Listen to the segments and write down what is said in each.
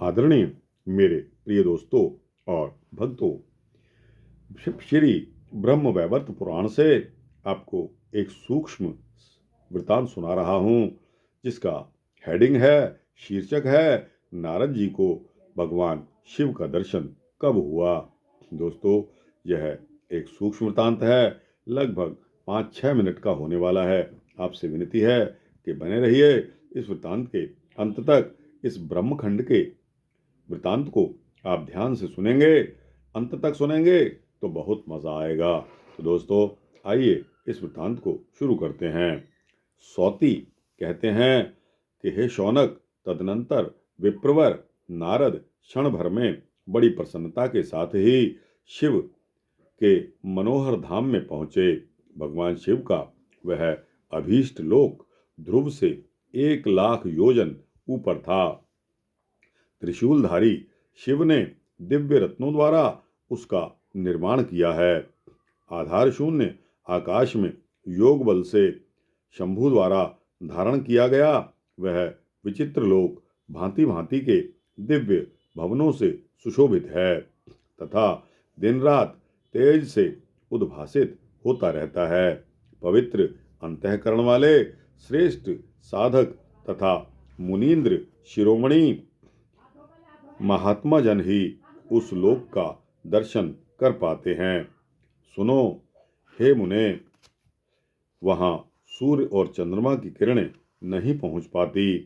आदरणीय मेरे प्रिय दोस्तों और भक्तों, श्री ब्रह्म वैवर्त पुराण से आपको एक सूक्ष्म वृतांत सुना रहा हूं, जिसका हेडिंग है, शीर्षक है, नारद जी को भगवान शिव का दर्शन कब हुआ। दोस्तों, यह एक सूक्ष्म वृतांत है, लगभग 5-6 मिनट का होने वाला है। आपसे विनती है कि बने रहिए इस वृतांत के अंत तक। इस ब्रह्मखंड के वृतांत को आप ध्यान से सुनेंगे, अंत तक सुनेंगे तो बहुत मजा आएगा। तो दोस्तों, आइए इस वृतांत को शुरू करते हैं। सौती कहते हैं कि हे शौनक, तदनंतर विप्रवर नारद क्षण भर में बड़ी प्रसन्नता के साथ ही शिव के मनोहर धाम में पहुंचे। भगवान शिव का वह अभीष्ट लोक ध्रुव से 1,00,000 योजन ऊपर था। त्रिशूलधारी शिव ने दिव्य रत्नों द्वारा उसका निर्माण किया है। आधार शून्य आकाश में योग बल से शंभु द्वारा धारण किया गया वह विचित्र लोक भांति भांति के दिव्य भवनों से सुशोभित है तथा दिन रात तेज से उद्भासित होता रहता है। पवित्र अंतःकरण वाले श्रेष्ठ साधक तथा मुनीन्द्र शिरोमणि महात्मा जन ही उस लोक का दर्शन कर पाते हैं। सुनो हे मुने, वहां सूर्य और चंद्रमा की किरणें नहीं पहुंच पाती।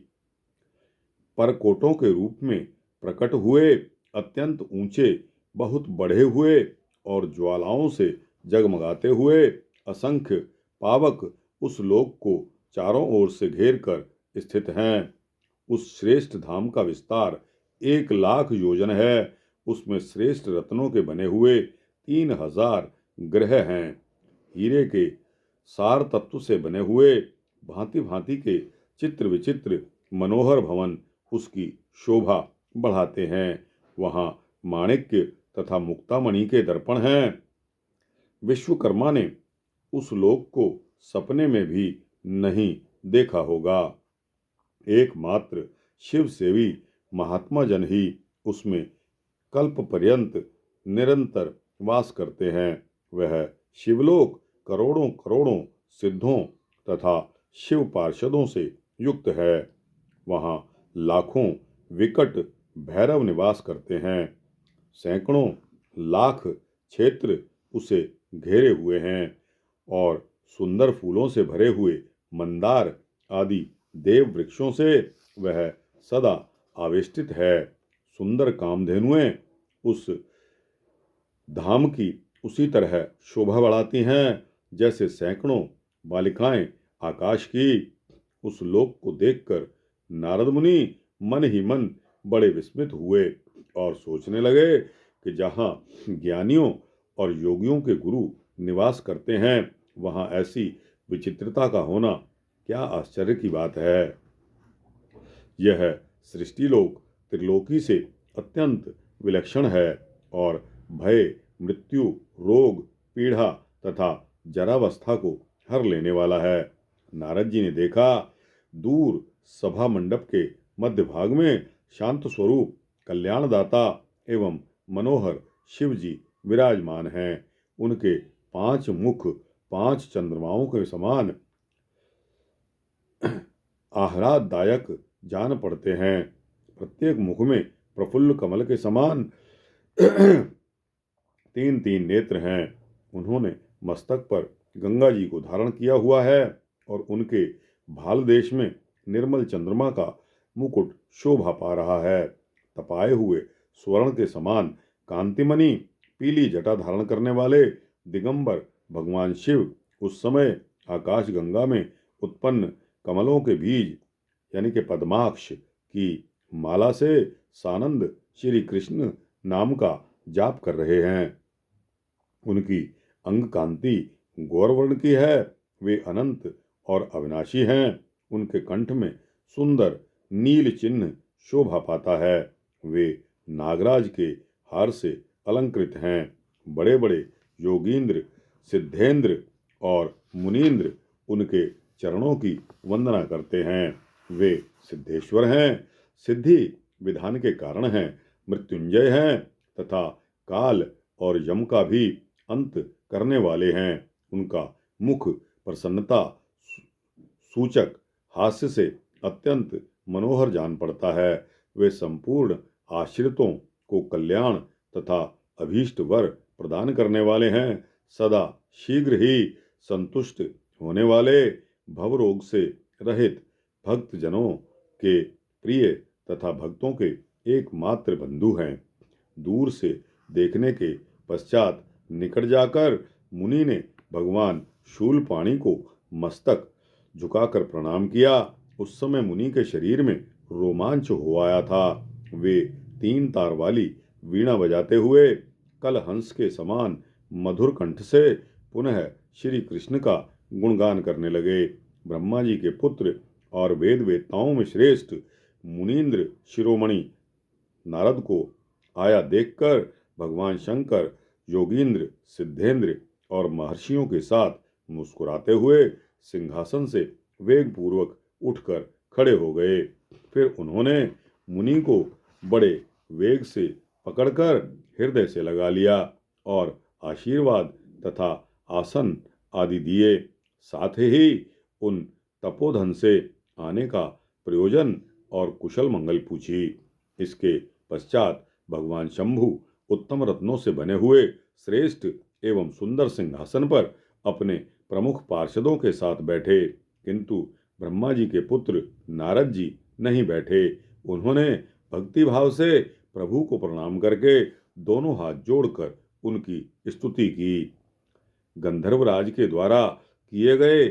परकोटों के रूप में प्रकट हुए अत्यंत ऊंचे, बहुत बढ़े हुए और ज्वालाओं से जगमगाते हुए असंख्य पावक उस लोक को चारों ओर से घेर कर स्थित हैं। उस श्रेष्ठ धाम का विस्तार 1,00,000 योजन है। उसमें श्रेष्ठ रत्नों के बने हुए 3,000 ग्रह हैं। हीरे के सार तत्व से बने हुए भांति भांति के चित्र विचित्र मनोहर भवन उसकी शोभा बढ़ाते हैं। वहां माणिक्य तथा मुक्तामणि के दर्पण हैं। विश्वकर्मा ने उस लोक को सपने में भी नहीं देखा होगा। एकमात्र शिव सेवी महात्मा जन ही उसमें कल्प पर्यंत निरंतर वास करते हैं। वह शिवलोक करोड़ों करोड़ों सिद्धों तथा शिव पार्षदों से युक्त है। वहां लाखों विकट भैरव निवास करते हैं। सैकड़ों लाख क्षेत्र उसे घेरे हुए हैं और सुंदर फूलों से भरे हुए मंदार आदि देव वृक्षों से वह सदा आवेष्टित है। सुंदर कामधेनुएं उस धाम की उसी तरह शोभा बढ़ाती हैं जैसे सैकड़ों बालिकाएं आकाश की। उस लोक को देखकर नारद मुनि मन ही मन बड़े विस्मित हुए और सोचने लगे कि जहाँ ज्ञानियों और योगियों के गुरु निवास करते हैं, वहाँ ऐसी विचित्रता का होना क्या आश्चर्य की बात है। यह सृष्टिलोक त्रिलोकी से अत्यंत विलक्षण है और भय, मृत्यु, रोग, पीड़ा तथा जरावस्था को हर लेने वाला है। नारद जी ने देखा, दूर सभा मंडप के मध्य भाग में शांत स्वरूप कल्याणदाता एवं मनोहर शिव जी विराजमान हैं। उनके 5 मुख 5 चंद्रमाओं के समान आह्लाददायक जान पड़ते हैं। प्रत्येक मुख में प्रफुल्ल कमल के समान 3-3 नेत्र हैं। उन्होंने मस्तक पर गंगा जी को धारण किया हुआ है और उनके भाल देश में निर्मल चंद्रमा का मुकुट शोभा पा रहा है। तपाए हुए स्वर्ण के समान कांतिमणि पीली जटा धारण करने वाले दिगंबर भगवान शिव उस समय आकाश गंगा में उत्पन्न कमलों के बीज यानी कि पद्माक्ष की माला से सानंद श्री कृष्ण नाम का जाप कर रहे हैं। उनकी अंग कांति गौरवर्ण की है। वे अनंत और अविनाशी हैं। उनके कंठ में सुंदर नील चिन्ह शोभा पाता है। वे नागराज के हार से अलंकृत हैं। बड़े बड़े योगींद्र, सिद्धेंद्र और मुनीन्द्र उनके चरणों की वंदना करते हैं। वे सिद्धेश्वर हैं। सिद्धि विधान के कारण हैं, मृत्युंजय हैं तथा काल और यम का भी अंत करने वाले हैं। उनका मुख प्रसन्नता सूचक हास्य से अत्यंत मनोहर जान पड़ता है। वे संपूर्ण आश्रितों को कल्याण तथा अभीष्ट वर प्रदान करने वाले हैं। सदा शीघ्र ही संतुष्ट होने वाले, भवरोग से रहित, भक्त जनों के प्रिय तथा भक्तों के एकमात्र बंधु हैं। दूर से देखने के पश्चात निकट जाकर मुनि ने भगवान शूलपाणि को मस्तक झुकाकर प्रणाम किया। उस समय मुनि के शरीर में रोमांच हो आया था। वे 3 तार वाली वीणा बजाते हुए कलहंस के समान मधुर कंठ से पुनः श्री कृष्ण का गुणगान करने लगे। ब्रह्मा जी के पुत्र और वेद वेत्ताओं में श्रेष्ठ मुनीन्द्र शिरोमणि नारद को आया देखकर भगवान शंकर योगींद्र, सिद्धेंद्र और महर्षियों के साथ मुस्कुराते हुए सिंहासन से वेगपूर्वक उठकर खड़े हो गए। फिर उन्होंने मुनि को बड़े वेग से पकड़कर हृदय से लगा लिया और आशीर्वाद तथा आसन आदि दिए। साथ ही उन तपोधन से आने का प्रयोजन और कुशल मंगल पूछी। इसके पश्चात भगवान शंभु उत्तम रत्नों से बने हुए श्रेष्ठ एवं सुंदर सिंहासन पर अपने प्रमुख पार्षदों के साथ बैठे, किंतु ब्रह्मा जी के पुत्र नारद जी नहीं बैठे। उन्होंने भक्ति भाव से प्रभु को प्रणाम करके दोनों हाथ जोड़कर उनकी स्तुति की। गंधर्वराज के द्वारा किए गए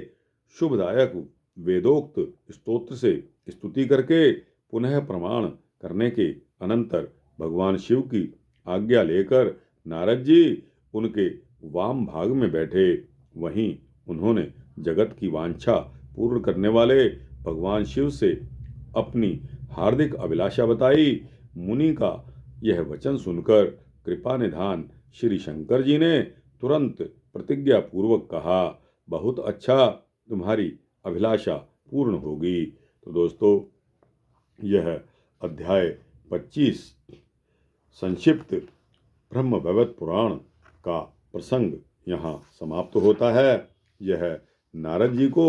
शुभदायक वेदोक्त स्तोत्र से स्तुति करके पुनः प्रमाण करने के अनंतर भगवान शिव की आज्ञा लेकर नारद जी उनके वाम भाग में बैठे। वहीं उन्होंने जगत की वांछा पूर्ण करने वाले भगवान शिव से अपनी हार्दिक अभिलाषा बताई। मुनि का यह वचन सुनकर कृपा निधान श्री शंकर जी ने तुरंत प्रतिज्ञा पूर्वक कहा, बहुत अच्छा, तुम्हारी अभिलाषा पूर्ण होगी। तो दोस्तों, यह अध्याय 25 संक्षिप्त ब्रह्म वैवर्त पुराण का प्रसंग यहाँ समाप्त होता है। यह नारद जी को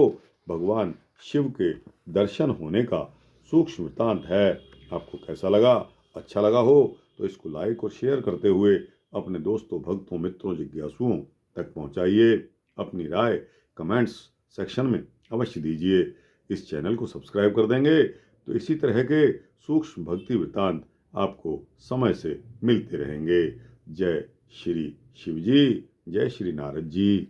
भगवान शिव के दर्शन होने का सूक्ष्म वृत्तांत है। आपको कैसा लगा? अच्छा लगा हो तो इसको लाइक और शेयर करते हुए अपने दोस्तों, भक्तों, मित्रों, जिज्ञासुओं तक पहुँचाइए। अपनी राय कमेंट्स सेक्शन में अवश्य दीजिए। इस चैनल को सब्सक्राइब कर देंगे तो इसी तरह के सूक्ष्म भक्ति वृत्तांत आपको समय से मिलते रहेंगे। जय श्री शिव जी, जय श्री नारद जी।